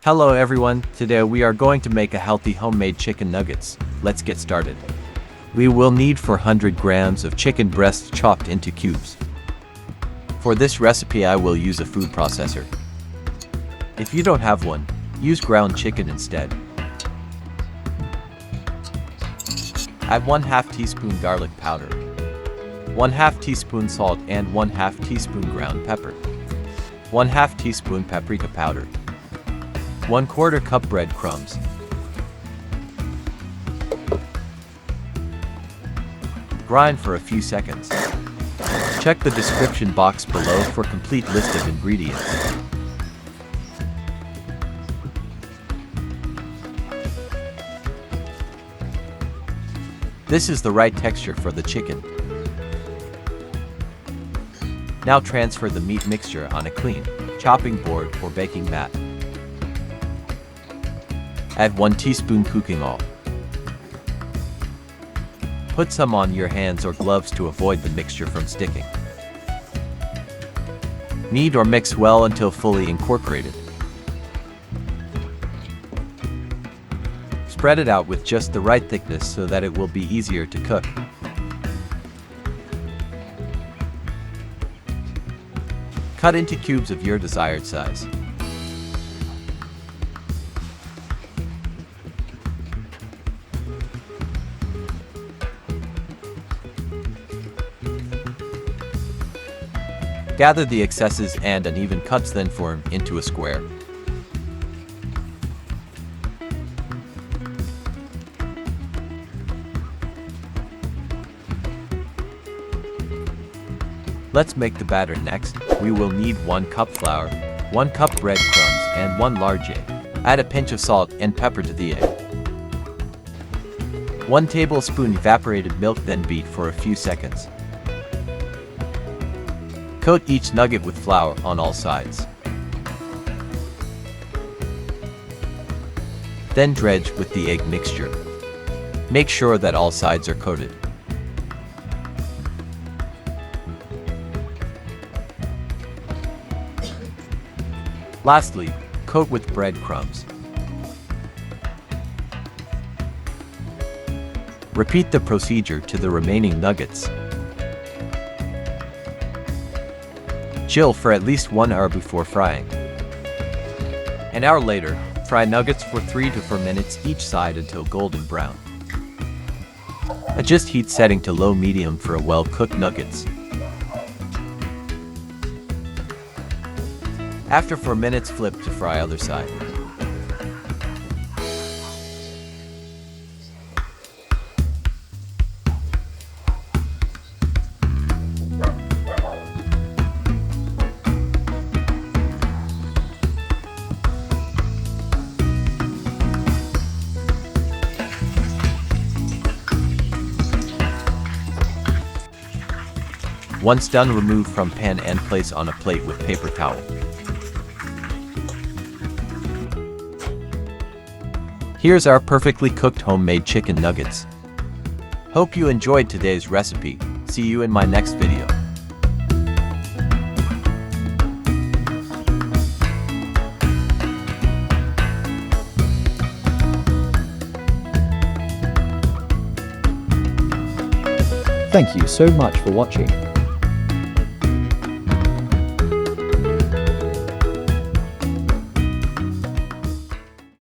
Hello everyone, today we are going to make a healthy homemade chicken nuggets. Let's get started. We will need 400 grams of chicken breast chopped into cubes. For this recipe I will use a food processor. If you don't have one, use ground chicken instead. Add 1/2 teaspoon garlic powder, 1/2 teaspoon salt and 1/2 teaspoon ground pepper, 1/2 teaspoon paprika powder, 1/4 cup breadcrumbs. Grind for a few seconds. Check the description box below for complete list of ingredients. This is the right texture for the chicken. Now transfer the meat mixture on a clean chopping board or baking mat. Add 1 teaspoon cooking oil. Put some on your hands or gloves to avoid the mixture from sticking. Knead or mix well until fully incorporated. Spread it out with just the right thickness so that it will be easier to cook. Cut into cubes of your desired size. Gather the excesses and uneven cuts, then form into a square. Let's make the batter next. We will need 1 cup flour, 1 cup breadcrumbs, and 1 large egg. Add a pinch of salt and pepper to the egg. 1 tablespoon evaporated milk, then beat for a few seconds. Coat each nugget with flour on all sides. Then dredge with the egg mixture. Make sure that all sides are coated. Lastly, coat with breadcrumbs. Repeat the procedure to the remaining nuggets. Chill for at least 1 hour before frying. An hour later, fry nuggets for 3 to 4 minutes each side until golden brown. Adjust heat setting to low-medium for well-cooked nuggets. After 4 minutes, flip to fry other side. Once done, remove from pan and place on a plate with paper towel. Here's our perfectly cooked homemade chicken nuggets. Hope you enjoyed today's recipe. See you in my next video. Thank you so much for watching.